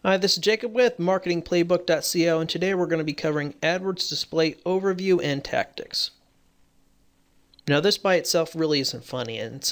Hi, this is Jacob with MarketingPlayBook.co, and today we're going to be covering AdWords display overview and tactics. Now, this by itself really isn't funny, and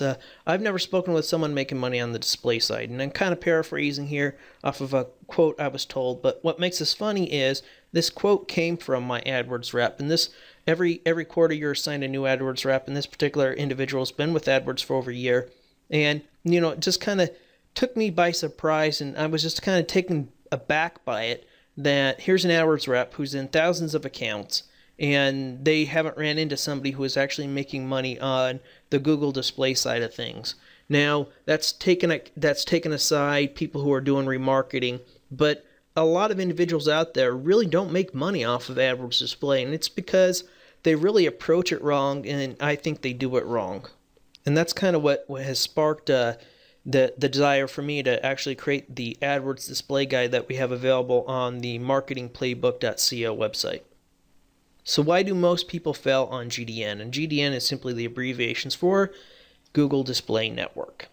I've never spoken with someone making money on the display side, and I'm kind of paraphrasing here off of a quote I was told, but what makes this funny is this quote came from my AdWords rep, and this every quarter you're assigned a new AdWords rep, and this particular individual has been with AdWords for over a year, and it just kind of took me by surprise, and I was just kind of taken aback by it, that here's an AdWords rep who's in thousands of accounts, and they haven't ran into somebody who is actually making money on the Google display side of things. Now, that's taken aside people who are doing remarketing, but a lot of individuals out there really don't make money off of AdWords display, and it's because they really approach it wrong, and I think they do it wrong. And that's kind of what has sparked the desire for me to actually create the AdWords display guide that we have available on the MarketingPlayBook.co website. So why do most people fail on GDN? And GDN is simply the abbreviations for Google Display Network.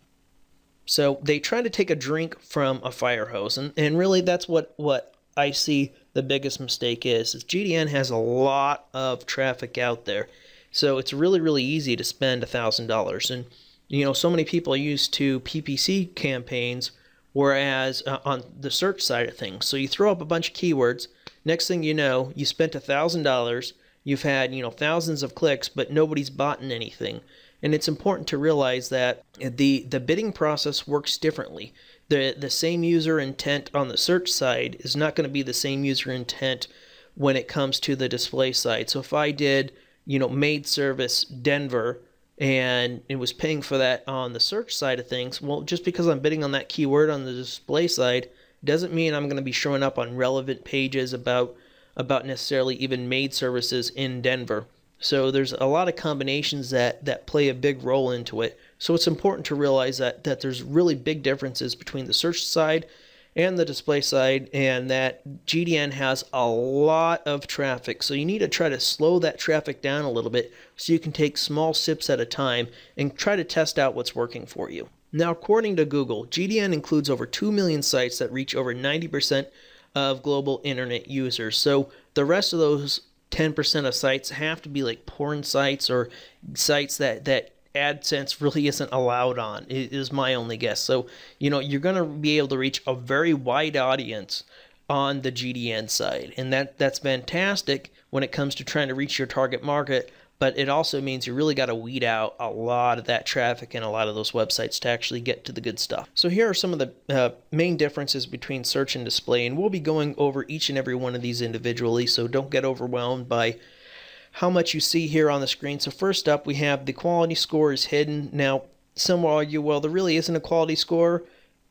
So they try to take a drink from a fire hose, and really that's what I see the biggest mistake is GDN has a lot of traffic out there. So it's really easy to spend $1,000, and so many people are used to PPC campaigns, whereas on the search side of things. So you throw up a bunch of keywords, next thing you know, you spent $1,000, you've had, thousands of clicks, but nobody's bought anything. And it's important to realize that the bidding process works differently. The same user intent on the search side is not going to be the same user intent when it comes to the display side. So if I did, maid service Denver, and it was paying for that on the search side of things, well, just because I'm bidding on that keyword on the display side doesn't mean I'm going to be showing up on relevant pages about necessarily even maid services in Denver. So there's a lot of combinations that play a big role into it. So it's important to realize that there's really big differences between the search side and the display side, and that GDN has a lot of traffic. So you need to try to slow that traffic down a little bit so you can take small sips at a time and try to test out what's working for you. Now, according to Google, GDN includes over 2 million sites that reach over 90% of global internet users. So the rest of those 10% of sites have to be like porn sites or sites that AdSense really isn't allowed on, is my only guess. So, you're going to be able to reach a very wide audience on the GDN side, and that's fantastic when it comes to trying to reach your target market, but it also means you really got to weed out a lot of that traffic and a lot of those websites to actually get to the good stuff. So here are some of the main differences between search and display, and we'll be going over each and every one of these individually, so don't get overwhelmed by how much you see here on the screen. So first up, we have the quality score is hidden. Now, some will argue, well, there really isn't a quality score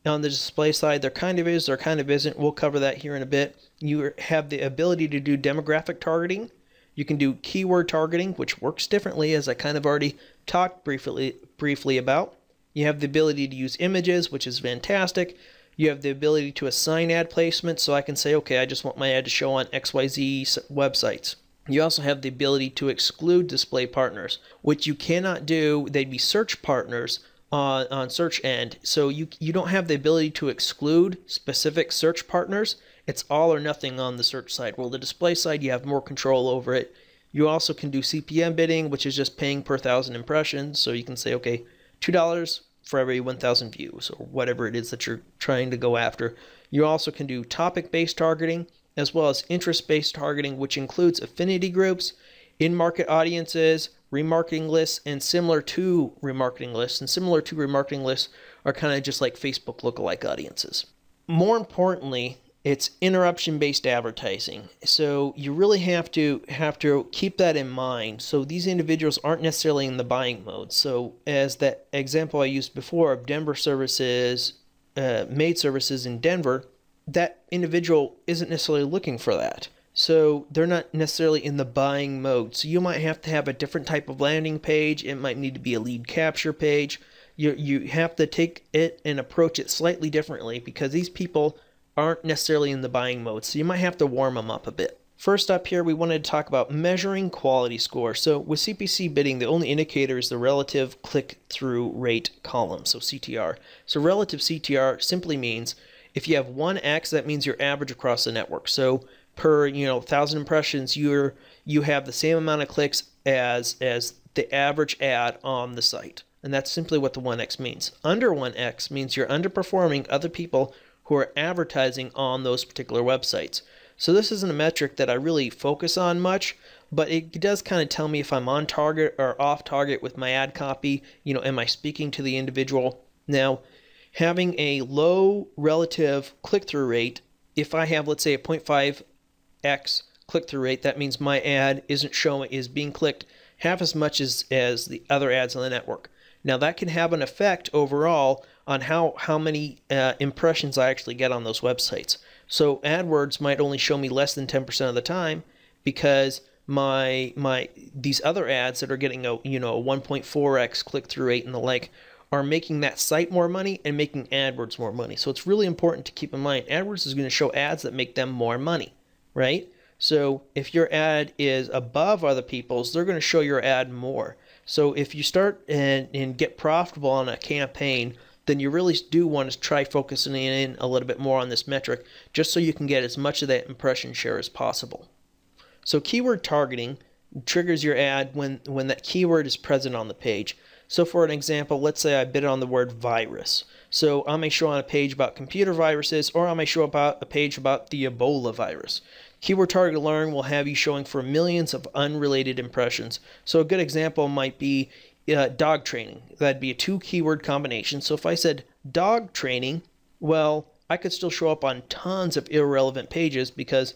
on the display side. There kind of is, there kind of isn't. We'll cover that here in a bit. You have the ability to do demographic targeting. You can do keyword targeting, which works differently, as I kind of already talked briefly about. You have the ability to use images, which is fantastic. You have the ability to assign ad placement, so I can say, okay, I just want my ad to show on XYZ websites. You also have the ability to exclude display partners, which you cannot do. They'd be search partners on search end. So you don't have the ability to exclude specific search partners. It's all or nothing on the search side. Well, the display side, you have more control over it. You also can do CPM bidding, which is just paying per 1,000 impressions. So you can say, okay, $2 for every 1,000 views, or whatever it is that you're trying to go after. You also can do topic-based targeting, as well as interest-based targeting, which includes affinity groups, in-market audiences, remarketing lists, and similar to remarketing lists. And similar to remarketing lists are kind of just like Facebook lookalike audiences. More importantly, it's interruption-based advertising. So you really have to keep that in mind. So these individuals aren't necessarily in the buying mode. So as that example I used before of Denver services, maid services in Denver, that individual isn't necessarily looking for that. So they're not necessarily in the buying mode. So you might have to have a different type of landing page. It might need to be a lead capture page. You have to take it and approach it slightly differently, because these people aren't necessarily in the buying mode. So you might have to warm them up a bit. First up here, we wanted to talk about measuring quality score. So with CPC bidding, the only indicator is the relative click-through rate column, so CTR. So relative CTR simply means If you have 1x, that means you're average across the network. So per 1,000 impressions, you have the same amount of clicks as the average ad on the site. And that's simply what the 1x means. Under 1x means you're underperforming other people who are advertising on those particular websites. So this isn't a metric that I really focus on much, but it does kind of tell me if I'm on target or off target with my ad copy. Am I speaking to the individual? Now, having a low relative click-through rate, if I have, let's say, a 0.5x click-through rate, that means my ad is being clicked half as much as the other ads on the network. Now that can have an effect overall on how many impressions I actually get on those websites. So AdWords might only show me less than 10% of the time because these other ads that are getting a 1.4x click-through rate and the like are making that site more money and making AdWords more money. So it's really important to keep in mind AdWords is going to show ads that make them more money, right? So if your ad is above other people's, they're going to show your ad more. So if you start and get profitable on a campaign, then you really do want to try focusing in a little bit more on this metric just so you can get as much of that impression share as possible. So keyword targeting triggers your ad when that keyword is present on the page. So for an example, let's say I bid on the word virus. So I may show on a page about computer viruses, or I may show about a page about the Ebola virus. Keyword Target Learn will have you showing for millions of unrelated impressions. So a good example might be dog training. That'd be a 2-keyword combination. So if I said dog training, well, I could still show up on tons of irrelevant pages because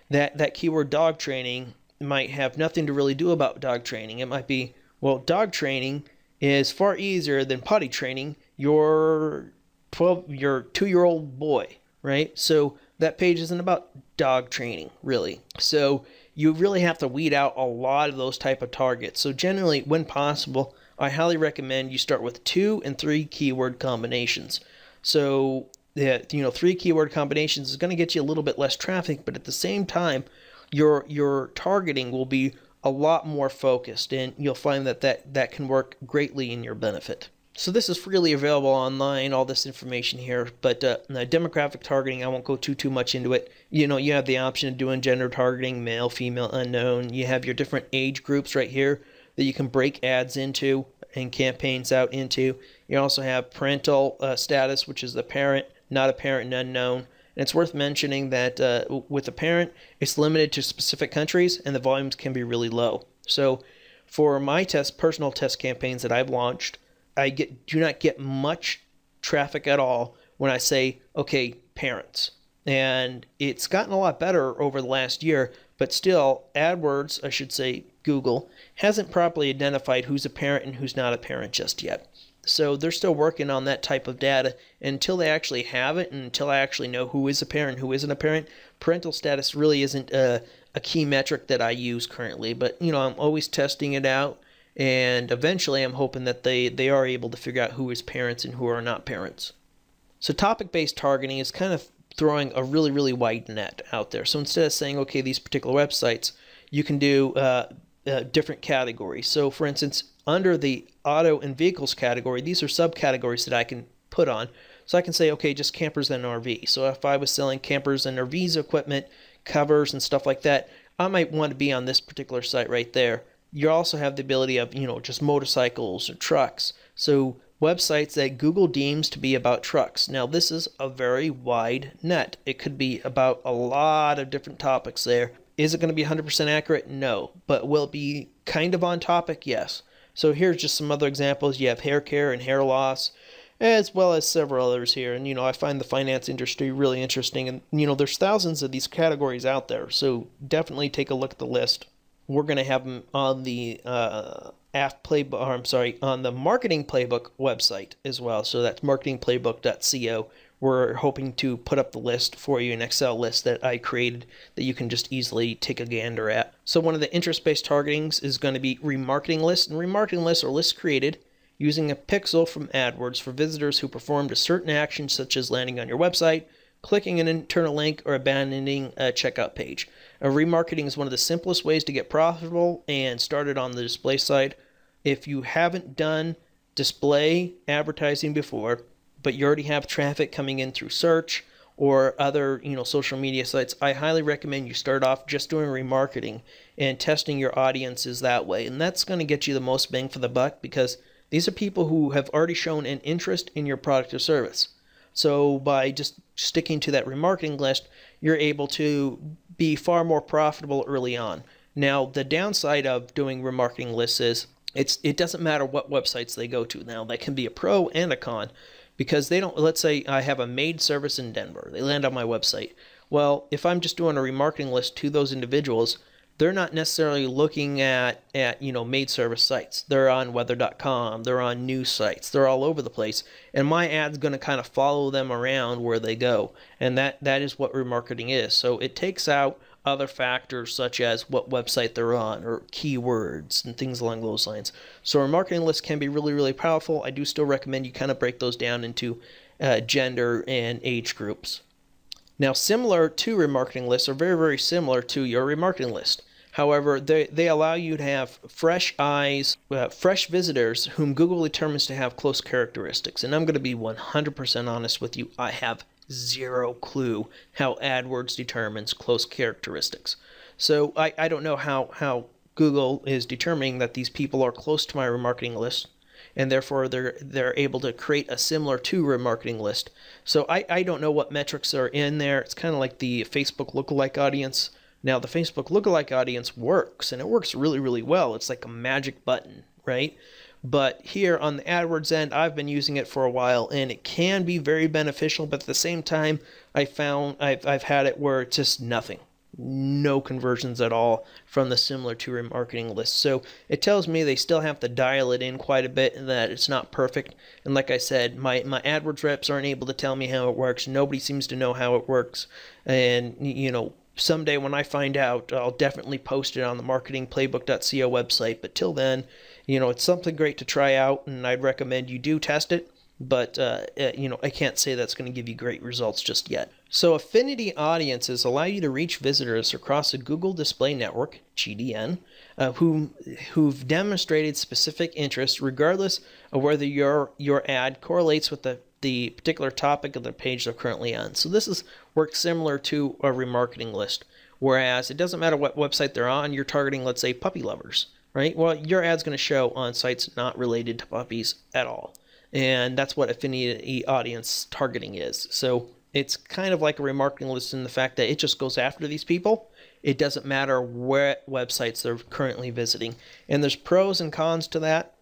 that keyword dog training might have nothing to really do about dog training. It might be, well, dog training is far easier than potty training your 2-year-old boy, right? So that page isn't about dog training, really. So you really have to weed out a lot of those type of targets. So generally, when possible, I highly recommend you start with 2 and 3 keyword combinations. So 3 keyword combinations is going to get you a little bit less traffic, but at the same time, your targeting will be a lot more focused, and you'll find that can work greatly in your benefit. So this is freely available online, all this information here, but demographic targeting, I won't go too much into it. You have the option of doing gender targeting, male, female, unknown. You have your different age groups right here that you can break ads into and campaigns out into. You also have parental status, which is the parent, not a parent, and unknown. And it's worth mentioning that with a parent, it's limited to specific countries and the volumes can be really low. So for my personal test campaigns that I've launched, I do not get much traffic at all when I say, okay, parents. And it's gotten a lot better over the last year, but still, AdWords, I should say Google, hasn't properly identified who's a parent and who's not a parent just yet. So they're still working on that type of data. And until they actually have it, and until I actually know who is a parent and who isn't a parent, parental status really isn't a key metric that I use currently. But, I'm always testing it out. And eventually I'm hoping that they are able to figure out who is parents and who are not parents. So topic-based targeting is kind of throwing a really, really wide net out there. So instead of saying, okay, these particular websites, you can do different categories. So for instance, under the auto and vehicles category, these are subcategories that I can put on. So I can say, okay, just campers and RV. So if I was selling campers and RVs equipment, covers and stuff like that, I might want to be on this particular site right there. You also have the ability of, just motorcycles or trucks. So websites that Google deems to be about trucks. Now, this is a very wide net. It could be about a lot of different topics there. Is it going to be 100% accurate? No. But will it be kind of on topic? Yes. So here's just some other examples. You have hair care and hair loss, as well as several others here. And, I find the finance industry really interesting. And, there's thousands of these categories out there. So definitely take a look at the list. We're going to have them on the on the Marketing Playbook website as well. So that's MarketingPlayBook.co. We're hoping to put up the list for you, an Excel list that I created that you can just easily take a gander at. So one of the interest-based targetings is going to be remarketing lists. And remarketing lists are lists created using a pixel from AdWords for visitors who performed a certain action such as landing on your website, clicking an internal link, or abandoning a checkout page. Remarketing is one of the simplest ways to get profitable and started on the display side. If you haven't done display advertising before, but you already have traffic coming in through search or other, social media sites, I highly recommend you start off just doing remarketing and testing your audiences that way. And that's going to get you the most bang for the buck, because these are people who have already shown an interest in your product or service. So by just sticking to that remarketing list, you're able to be far more profitable early on. Now, the downside of doing remarketing lists is it doesn't matter what websites they go to. Now, that can be a pro and a con, because they don't, let's say I have a maid service in Denver. They land on my website. Well, if I'm just doing a remarketing list to those individuals, they're not necessarily looking at maid service sites. They're on weather.com, they're on news sites, they're all over the place. And my ad's going to kind of follow them around where they go. And that is what remarketing is. So it takes out other factors such as what website they're on or keywords and things along those lines. So remarketing lists can be really, really powerful. I do still recommend you kind of break those down into gender and age groups. Now, similar to remarketing lists, or very, very similar to your remarketing list. However, they allow you to have fresh eyes, fresh visitors whom Google determines to have close characteristics. And I'm going to be 100% honest with you. I have zero clue how AdWords determines close characteristics. So I don't know how Google is determining that these people are close to my remarketing list, and therefore they're able to create a similar to remarketing list. So I don't know what metrics are in there. It's kind of like the Facebook lookalike audience. Now, the Facebook lookalike audience works, and it works really, really well. It's like a magic button, right? But here on the AdWords end, I've been using it for a while, and it can be very beneficial, but at the same time, I found I've had it where it's just nothing. No conversions at all from the similar to remarketing list. So it tells me they still have to dial it in quite a bit and that it's not perfect. And like I said, my AdWords reps aren't able to tell me how it works. Nobody seems to know how it works. And, someday when I find out, I'll definitely post it on the MarketingPlayBook.co website. But till then, it's something great to try out, and I'd recommend you do test it. But, I can't say that's going to give you great results just yet. So Affinity Audiences allow you to reach visitors across a Google Display Network, GDN, who've demonstrated specific interest regardless of whether your ad correlates with the particular topic of the page they're currently on. So this works similar to a remarketing list, whereas it doesn't matter what website they're on. You're targeting, let's say, puppy lovers, right? Well, your ad's going to show on sites not related to puppies at all. And that's what Affinity Audience targeting is. So it's kind of like a remarketing list in the fact that it just goes after these people. It doesn't matter what websites they're currently visiting. And there's pros and cons to that.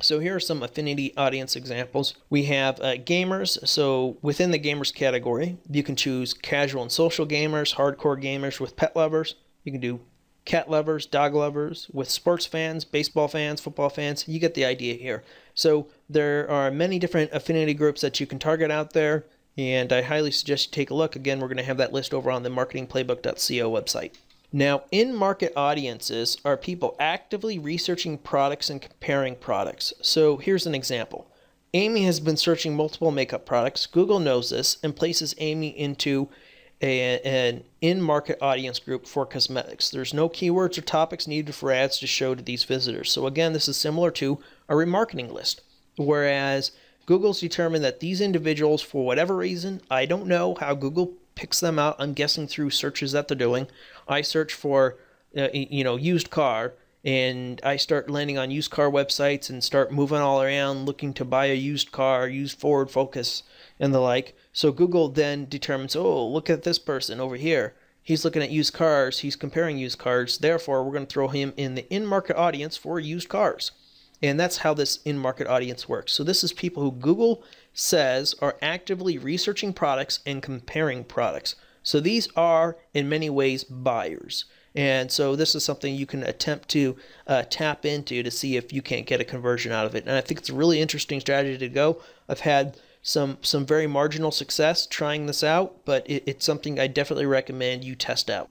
So here are some Affinity Audience examples. We have gamers. So within the gamers category, you can choose casual and social gamers, hardcore gamers with pet lovers. You can do cat lovers, dog lovers, with sports fans, baseball fans, football fans. You get the idea here. So there are many different affinity groups that you can target out there, and I highly suggest you take a look. Again, we're going to have that list over on the MarketingPlayBook.co website. Now, in-market audiences are people actively researching products and comparing products. So here's an example. Amy has been searching multiple makeup products. Google knows this and places Amy into an in-market audience group for cosmetics. There's no keywords or topics needed for ads to show to these visitors. So again, this is similar to a remarketing list, whereas Google's determined that these individuals, for whatever reason, I don't know how Google picks them out. I'm guessing through searches that they're doing. I search for, used car, and I start landing on used car websites and start moving all around looking to buy a used car, use Ford Focus, and the like. So Google then determines, oh, look at this person over here. He's looking at used cars. He's comparing used cars. Therefore, we're going to throw him in the in-market audience for used cars. And that's how this in-market audience works. So this is people who Google says are actively researching products and comparing products. So these are, in many ways, buyers. And so this is something you can attempt to tap into to see if you can't get a conversion out of it. And I think it's a really interesting strategy to go. I've had some very marginal success trying this out, but it's something I definitely recommend you test out.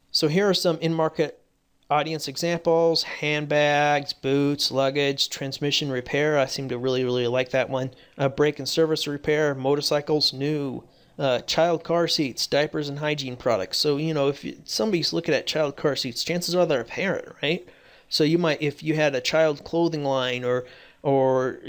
So here are some in-market audience examples: handbags, boots, luggage, transmission repair. I seem to really, really like that one. Brake and service repair, motorcycles, new. Child car seats, diapers, and hygiene products. So, if somebody's looking at child car seats, chances are they're a parent, right? So you might, if you had a child clothing line or or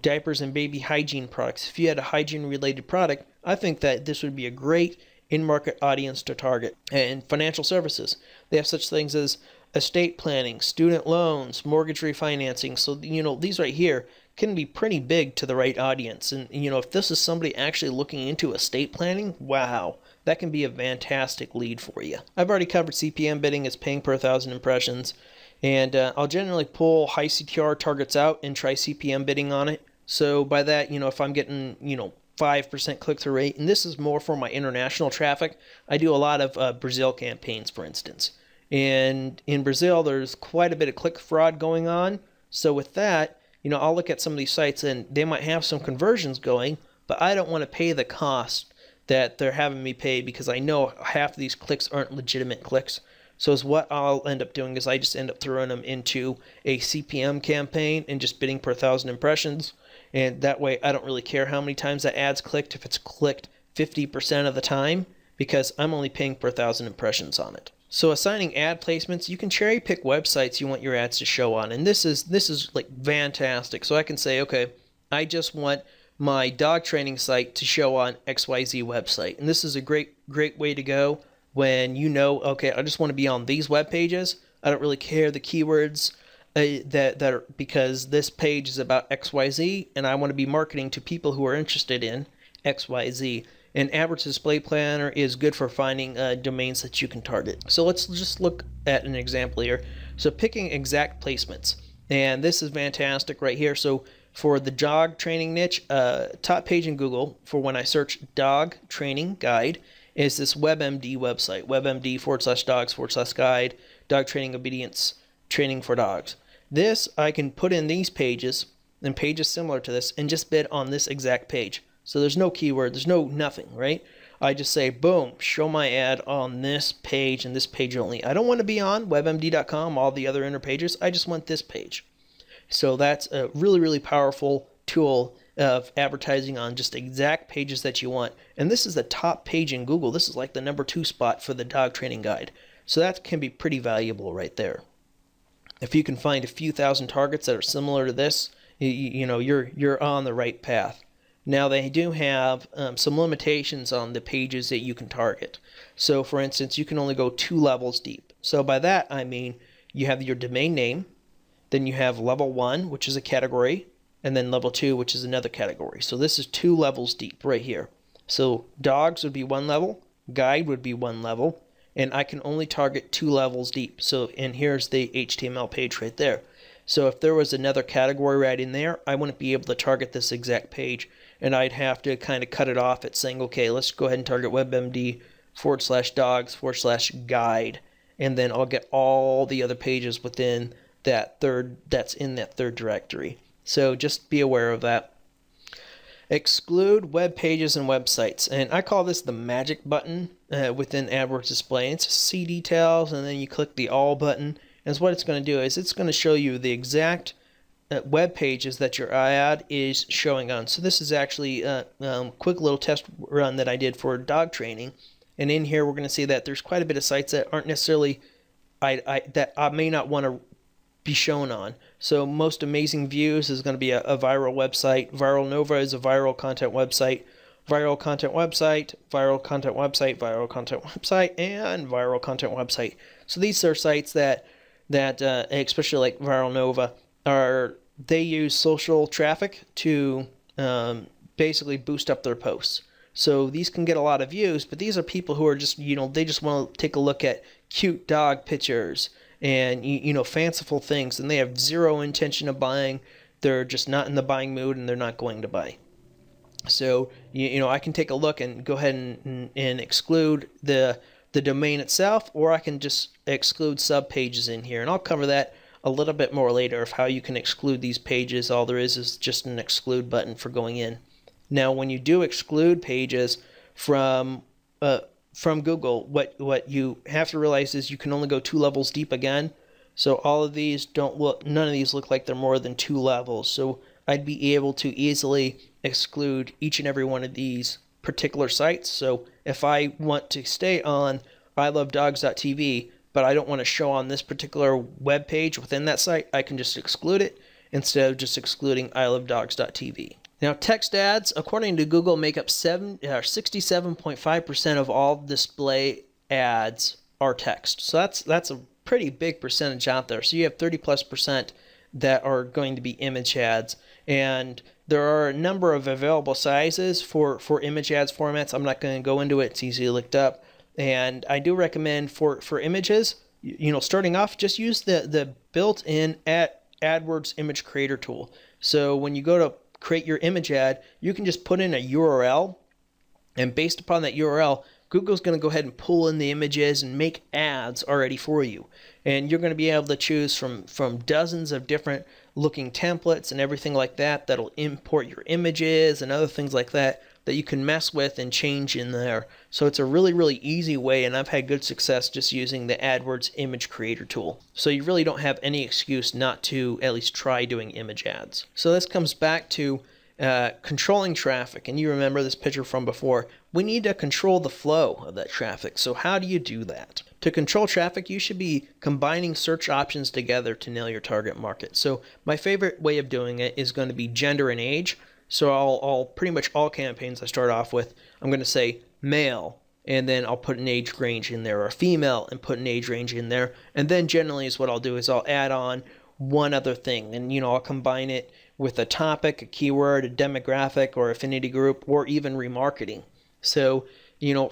diapers and baby hygiene products. If you had a hygiene related product, I think that this would be a great in-market audience to target. And financial services, they have such things as estate planning, student loans, mortgage refinancing. So these right here can be pretty big to the right audience. And if this is somebody actually looking into estate planning, wow, that can be a fantastic lead for you. I've already covered CPM bidding as paying per 1,000 impressions, and I'll generally pull high CTR targets out and try CPM bidding on it. So by that, if I'm getting 5% click-through rate, and this is more for my international traffic. I do a lot of Brazil campaigns, for instance. And in Brazil, there's quite a bit of click fraud going on. So with that, I'll look at some of these sites and they might have some conversions going, but I don't want to pay the cost that they're having me pay because I know half of these clicks aren't legitimate clicks. So what I'll end up doing is I just end up throwing them into a CPM campaign and just bidding per 1,000 impressions. And that way I don't really care how many times that ad's clicked, if it's clicked 50% of the time, because I'm only paying per 1,000 impressions on it. So assigning ad placements, you can cherry pick websites you want your ads to show on. And this is like fantastic. So I can say, okay, I just want my dog training site to show on XYZ website. And this is a great way to go when okay, I just want to be on these web pages. I don't really care the keywords that are, because this page is about XYZ and I want to be marketing to people who are interested in XYZ. And Adwords Display Planner is good for finding domains that you can target. So let's just look at an example here. So picking exact placements. And this is fantastic right here. So for the dog training niche, top page in Google for when I search dog training guide is this WebMD website, webmd/dogs/guide, dog training obedience training for dogs. This, I can put in these pages and pages similar to this and just bid on this exact page. So there's no keyword, there's no nothing, right? I just say, boom, show my ad on this page and this page only. I don't want to be on webmd.com, all the other inner pages. I just want this page. So that's a really powerful tool of advertising on just exact pages that you want. And this is the top page in Google. This is like the #2 spot for the dog training guide. So that can be pretty valuable right there. If you can find a few thousand targets that are similar to this, you're on the right path. Now they do have some limitations on the pages that you can target. So for instance, you can only go 2 levels deep. So by that I mean you have your domain name, then you have level 1, which is a category, and then level 2, which is another category. So this is 2 levels deep right here. So dogs would be 1 level, guide would be 1 level, and I can only target 2 levels deep. So, and here's the HTML page right there. So if there was another category right in there, I wouldn't be able to target this exact page, and I'd have to kind of cut it off at saying, okay, let's go ahead and target webmd/dogs/guide, and then I'll get all the other pages within that's in that third directory. So just be aware of that. Exclude web pages and websites, and I call this the magic button within AdWords Display. It's see details, and then you click the all button, and what it's going to do is it's going to show you the exact web pages that your ad is showing on. So this is actually a quick little test run that I did for dog training, and in here we're going to see that there's quite a bit of sites that aren't necessarily that I may not want to be shown on. So Most Amazing Views is going to be a viral website. Viral Nova is a viral content website. Viral content website, viral content website, viral content website, and viral content website. So these are sites that especially like Viral Nova, they use social traffic to basically boost up their posts. So these can get a lot of views, but these are people who are just, they just want to take a look at cute dog pictures and fanciful things, and they have zero intention of buying. They're just not in the buying mood, and they're not going to buy. So I can take a look and go ahead and exclude the domain itself, or I can just exclude sub pages in here, and I'll cover that a little bit more later of how you can exclude these pages. All there is just an exclude button for going in. Now when you do exclude pages from Google, what you have to realize is you can only go 2 levels deep again. So all of these none of these look like they're more than 2 levels. So I'd be able to easily exclude each and every one of these particular sites. So if I want to stay on ilovedogs.tv, but I don't want to show on this particular web page within that site, I can just exclude it, instead of just excluding ilovedogs.tv. Now, text ads, according to Google, make up 67.5% of all display ads are text. So that's a pretty big percentage out there. So you have 30+% that are going to be image ads, and there are a number of available sizes for image ads formats. I'm not going to go into it. It's easily looked up, and I do recommend for images, starting off, just use the built-in AdWords image creator tool. So when you go to create your image ad, you can just put in a URL, and based upon that URL, Google's going to go ahead and pull in the images and make ads already for you. And you're going to be able to choose from dozens of different looking templates and everything like that that'll import your images and other things like that that you can mess with and change in there. So it's a really, really easy way, and I've had good success just using the AdWords image creator tool. So you really don't have any excuse not to at least try doing image ads. So this comes back to controlling traffic, and you remember this picture from before. We need to control the flow of that traffic. So how do you do that? To control traffic, you should be combining search options together to nail your target market. So my favorite way of doing it is going to be gender and age. So I'll pretty much all campaigns I start off with, I'm going to say male, and then I'll put an age range in there, or female and put an age range in there. And then generally is what I'll do is I'll add on one other thing, and I'll combine it with a topic, a keyword, a demographic, or affinity group, or even remarketing. So,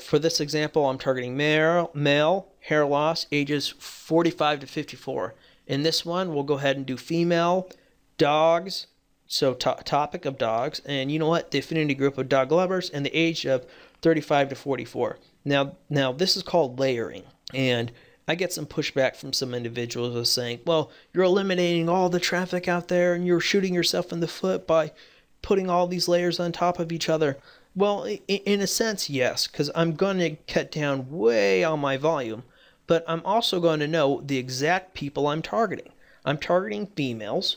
for this example, I'm targeting male, hair loss, ages 45 to 54. In this one, we'll go ahead and do female, dogs, so topic of dogs, and the affinity group of dog lovers, and the age of 35 to 44. Now this is called layering, and I get some pushback from some individuals who are saying, well, you're eliminating all the traffic out there and you're shooting yourself in the foot by putting all these layers on top of each other. Well, in a sense, yes, because I'm going to cut down way on my volume, but I'm also going to know the exact people I'm targeting. I'm targeting females.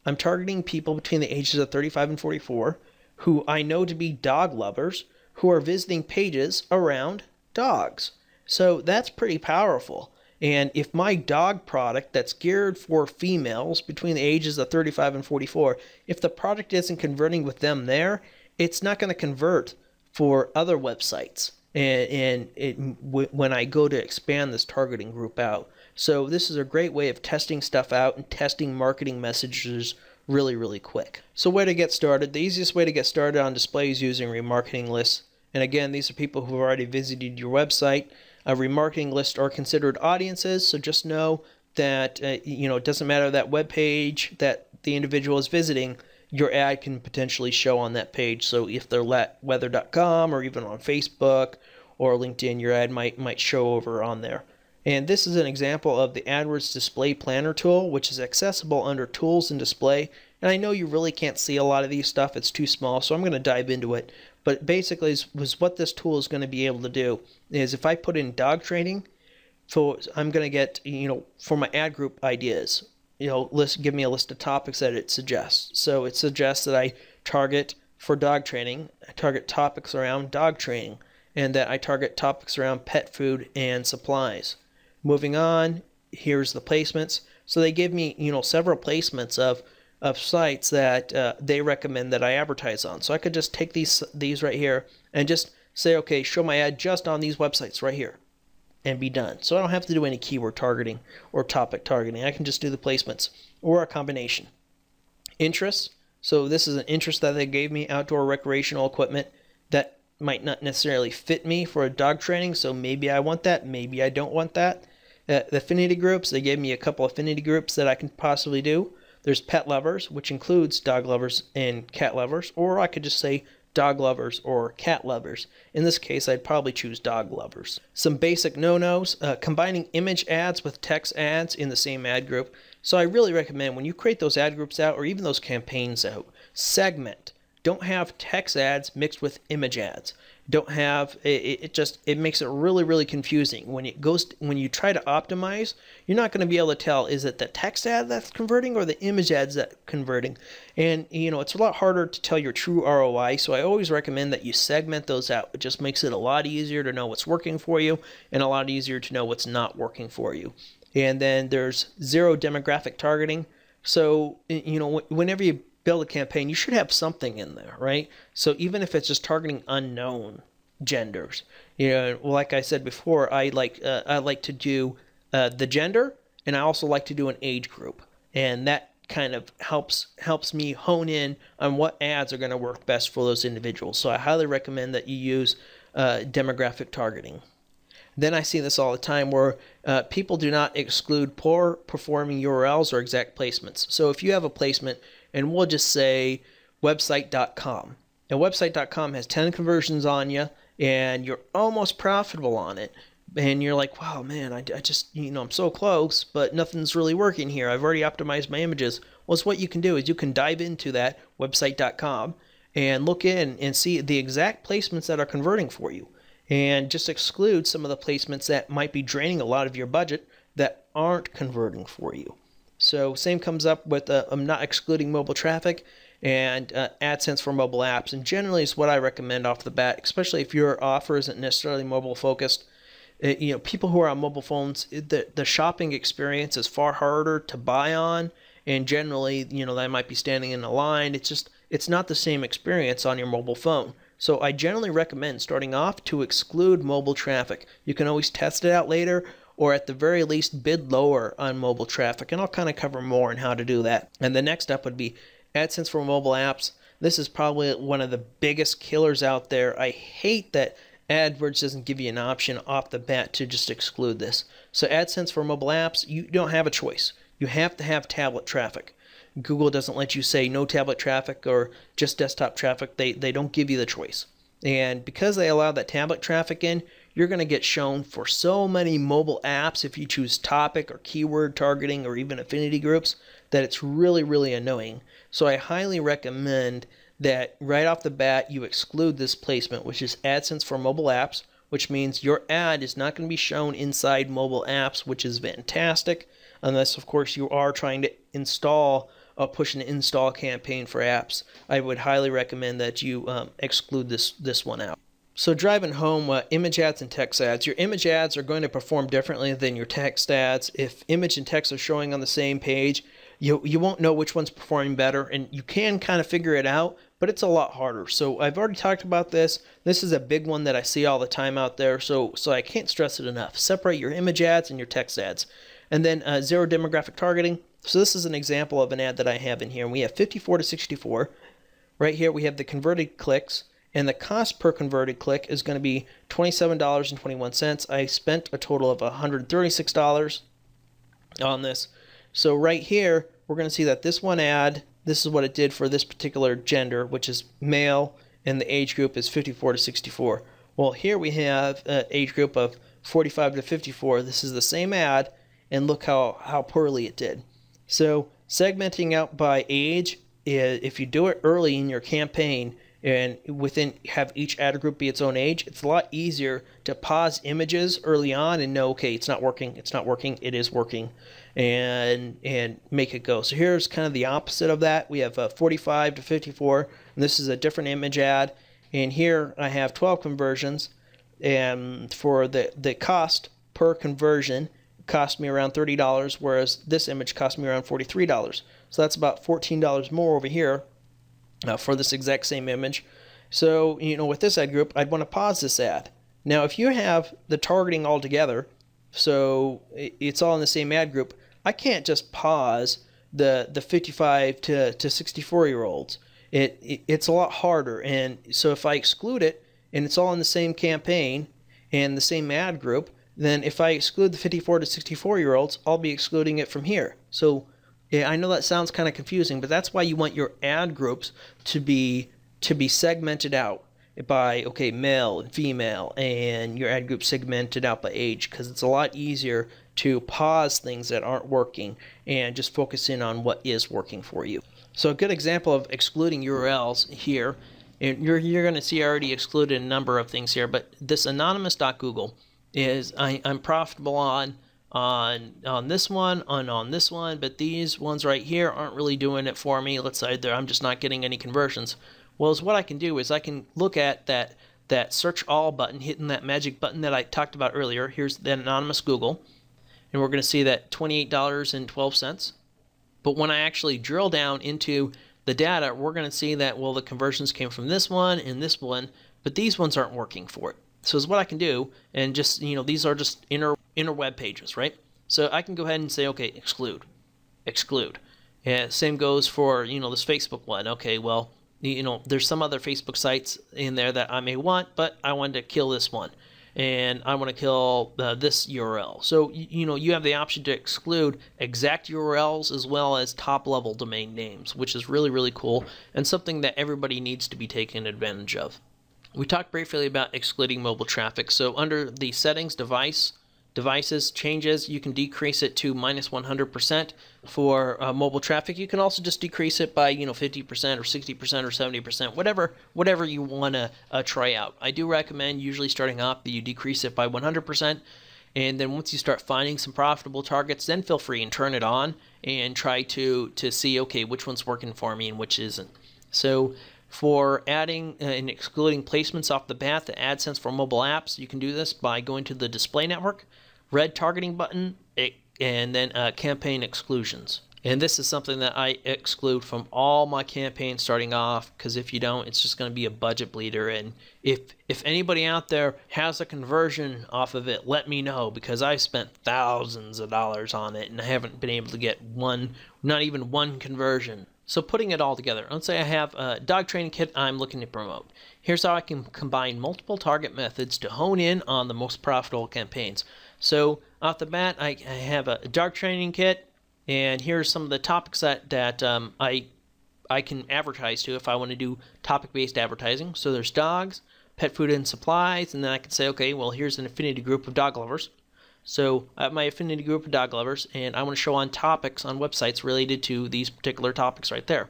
I'm targeting people between the ages of 35 and 44 who I know to be dog lovers who are visiting pages around dogs. So that's pretty powerful. And if my dog product that's geared for females between the ages of 35 and 44, if the product isn't converting with them there, it's not going to convert for other websites when I go to expand this targeting group out. So this is a great way of testing stuff out and testing marketing messages really, really quick. So where to get started? The easiest way to get started on display is using remarketing lists. And again, these are people who have already visited your website. Remarketing lists are considered audiences, so just know that it doesn't matter that web page that the individual is visiting, your ad can potentially show on that page. So if they're weather.com or even on Facebook or LinkedIn, your ad might show over on there. And this is an example of the AdWords Display Planner tool, which is accessible under Tools and Display. And I know you really can't see a lot of these stuff. It's too small, so I'm going to dive into it. But basically, what this tool is going to be able to do is if I put in dog training, so I'm going to get, for my ad group ideas, give me a list of topics that it suggests. So it suggests that I target for dog training, I target topics around dog training, and that I target topics around pet food and supplies. Moving on, here's the placements. So they give me, several placements of sites that they recommend that I advertise on. So I could just take these right here and just say, okay, show my ad just on these websites right here and be done. So I don't have to do any keyword targeting or topic targeting. I can just do the placements or a combination. Interests. So this is an interest that they gave me, outdoor recreational equipment that might not necessarily fit me for a dog training. So maybe I want that, maybe I don't want that. The affinity groups, they gave me a couple affinity groups that I can possibly do. There's pet lovers, which includes dog lovers and cat lovers, or I could just say dog lovers or cat lovers. In this case, I'd probably choose dog lovers. Some basic no-nos, combining image ads with text ads in the same ad group. So I really recommend when you create those ad groups out or even those campaigns out, segment. Don't have text ads mixed with image ads. Don't have it makes it really, really confusing. When you try to optimize, you're not going to be able to tell, is it the text ad that's converting or the image ads that's converting? And it's a lot harder to tell your true ROI, so I always recommend that you segment those out. It just makes it a lot easier to know what's working for you and a lot easier to know what's not working for you. And then there's zero demographic targeting. So, whenever you build a campaign, you should have something in there, right? So even if it's just targeting unknown genders, like I said before, I like to do the gender, and I also like to do an age group, and that kind of helps me hone in on what ads are going to work best for those individuals. So I highly recommend that you use demographic targeting. Then I see this all the time where people do not exclude poor performing URLs or exact placements. So if you have a placement, and we'll just say website.com, and website.com has 10 conversions on you, and you're almost profitable on it, and you're like, wow, man, I just, I'm so close, but nothing's really working here. I've already optimized my images. Well, what you can do is you can dive into that website.com and look in and see the exact placements that are converting for you, and just exclude some of the placements that might be draining a lot of your budget that aren't converting for you. So same comes up with I'm not excluding mobile traffic and AdSense for mobile apps. And generally is what I recommend off the bat, especially if your offer isn't necessarily mobile focused. People who are on mobile phones, the shopping experience is far harder to buy on. And generally, they might be standing in a line. It's not the same experience on your mobile phone. So I generally recommend starting off to exclude mobile traffic. You can always test it out later, or at the very least bid lower on mobile traffic, and I'll kind of cover more on how to do that. And the next step would be AdSense for mobile apps. This is probably one of the biggest killers out there. I hate that AdWords doesn't give you an option off the bat to just exclude this. So AdSense for mobile apps, you don't have a choice. You have to have tablet traffic. Google doesn't let you say no tablet traffic or just desktop traffic. They don't give you the choice. And because they allow that tablet traffic in, you're going to get shown for so many mobile apps if you choose topic or keyword targeting or even affinity groups that it's really, really annoying. So I highly recommend that right off the bat you exclude this placement, which is AdSense for mobile apps, which means your ad is not going to be shown inside mobile apps, which is fantastic, unless of course you are trying to install push an install campaign for apps. I would highly recommend that you exclude this one out. So driving home, image ads and text ads. Your image ads are going to perform differently than your text ads. If image and text are showing on the same page, you won't know which one's performing better, and you can kind of figure it out, but it's a lot harder. So I've already talked about this. This is a big one that I see all the time out there, so I can't stress it enough. Separate your image ads and your text ads. And then zero demographic targeting. So this is an example of an ad that I have in here. And we have 54 to 64. Right here we have the converted clicks, and the cost per converted click is going to be $27.21. I spent a total of $136 on this. So right here we're going to see that this one ad, this is what it did for this particular gender, which is male, and the age group is 54 to 64. Well, here we have an age group of 45 to 54. This is the same ad, and look how poorly it did. So segmenting out by age, if you do it early in your campaign and have each ad group be its own age, it's a lot easier to pause images early on and know, okay, it's not working, it is working, and make it go. So here's kind of the opposite of that. We have 45 to 54, and this is a different image ad. And here I have 12 conversions, and for the cost per conversion, cost me around $30, whereas this image cost me around $43. So that's about $14 more over here for this exact same image. So, with this ad group, I'd want to pause this ad. Now, if you have the targeting all together, so it's all in the same ad group, I can't just pause the 55 to 64-year-olds. It's a lot harder. And so if I exclude it, and it's all in the same campaign and the same ad group, then if I exclude the 54 to 64-year-olds, I'll be excluding it from here. So yeah, I know that sounds kind of confusing, but that's why you want your ad groups to be segmented out by, okay, male and female, and your ad group segmented out by age, because it's a lot easier to pause things that aren't working and just focus in on what is working for you. So a good example of excluding URLs here, and you're going to see I already excluded a number of things here, but this anonymous.google is I'm profitable on this one, on this one, but these ones right here aren't really doing it for me. Let's say I'm just not getting any conversions. Well, what I can do is I can look at that search all button, hitting that magic button that I talked about earlier. Here's the anonymous Google, and we're going to see that $28.12. But when I actually drill down into the data, we're going to see that, well, the conversions came from this one and this one, but these ones aren't working for it. So is what I can do, and just, these are just inner web pages, right? So I can go ahead and say, okay, exclude. Yeah, same goes for, this Facebook one. Okay, well, there's some other Facebook sites in there that I may want, but I wanted to kill this one. And I want to kill this URL. So, you have the option to exclude exact URLs as well as top-level domain names, which is really, really cool and something that everybody needs to be taking advantage of. We talked briefly about excluding mobile traffic. So under the settings, devices, changes, you can decrease it to -100% for mobile traffic. You can also just decrease it by 50% or 60% or 70%, whatever you want to try out. I do recommend usually starting off that you decrease it by 100%, and then once you start finding some profitable targets, then feel free and turn it on and try to see, okay, which one's working for me and which isn't. So for adding and excluding placements off the bat, the AdSense for mobile apps, you can do this by going to the display network, red targeting button, and then campaign exclusions. And this is something that I exclude from all my campaigns starting off, because if you don't, it's just going to be a budget bleeder. And if anybody out there has a conversion off of it, let me know, because I've spent thousands of dollars on it and I haven't been able to get not even one conversion. So putting it all together, let's say I have a dog training kit I'm looking to promote. Here's how I can combine multiple target methods to hone in on the most profitable campaigns. So off the bat, I have a dog training kit, and here's some of the topics that I can advertise to if I want to do topic-based advertising. So there's dogs, pet food and supplies, and then I can say, okay, well, here's an affinity group of dog lovers. So I have my affinity group of dog lovers, and I want to show on topics on websites related to these particular topics right there.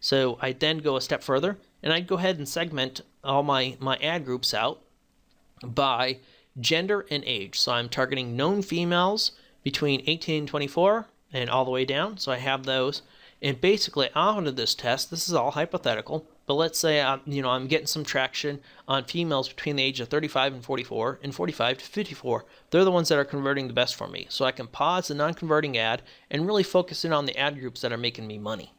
So I then go a step further, and I'd go ahead and segment all my ad groups out by gender and age. So I'm targeting known females between 18 and 24 and all the way down. So I have those. And basically, out of this test, this is all hypothetical, but let's say I'm getting some traction on females between the age of 35 and 44 and 45 to 54. They're the ones that are converting the best for me. So I can pause the non-converting ad and really focus in on the ad groups that are making me money,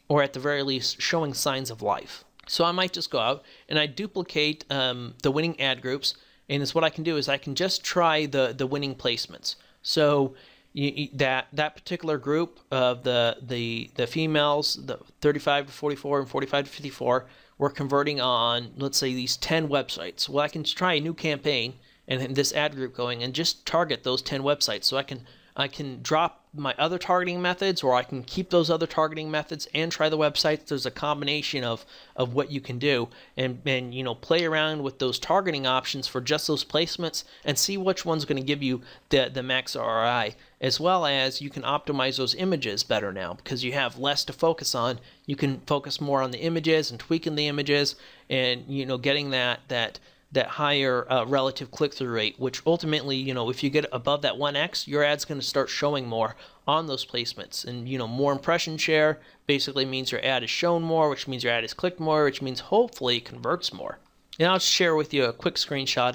or at the very least showing signs of life. So I might just go out and I duplicate the winning ad groups, and it's what I can do is I can just try the winning placements. So that particular group of the females, the 35 to 44 and 45 to 54, we're converting on, let's say, these 10 websites. Well, I can try a new campaign and this ad group going and just target those 10 websites. So I can drop my other targeting methods, or I can keep those other targeting methods and try the websites. There's a combination of what you can do, and play around with those targeting options for just those placements and see which one's going to give you the max ROI, as well as you can optimize those images better now because you have less to focus on. You can focus more on the images and tweaking the images, and getting that higher relative click-through rate, which ultimately, if you get above that 1x, your ad's going to start showing more on those placements. And, more impression share basically means your ad is shown more, which means your ad is clicked more, which means hopefully it converts more. And I'll share with you a quick screenshot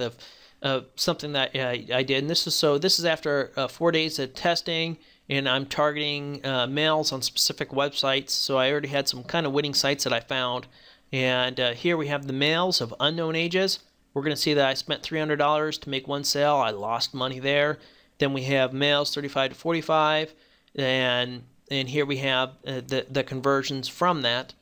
of something that I did. And this is after 4 days of testing, and I'm targeting males on specific websites. So I already had some kind of winning sites that I found. And here we have the males of unknown ages. We're going to see that I spent $300 to make one sale. I lost money there. Then we have males 35 to 45, and here we have the conversions from that.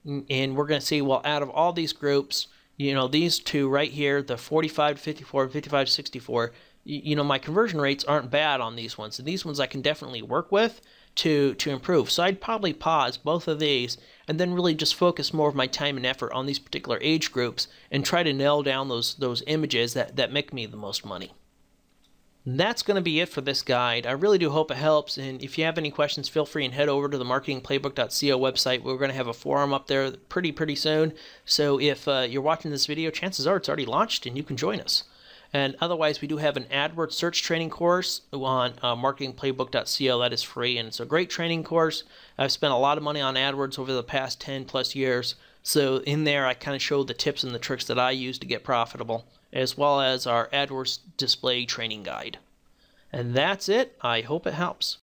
And we're going to see, well, out of all these groups, these two right here, the 45 to 54 and 55 to 64, my conversion rates aren't bad on these ones. And these ones I can definitely work with to improve. So I'd probably pause both of these and then really just focus more of my time and effort on these particular age groups and try to nail down those images that make me the most money. And that's going to be it for this guide. I really do hope it helps, and if you have any questions, feel free and head over to the MarketingPlayBook.co website. We're going to have a forum up there pretty soon. So if you're watching this video, chances are it's already launched and you can join us. And otherwise, we do have an AdWords search training course on MarketingPlayBook.co that is free, and it's a great training course. I've spent a lot of money on AdWords over the past 10 plus years. So in there, I kind of show the tips and the tricks that I use to get profitable, as well as our AdWords display training guide. And that's it. I hope it helps.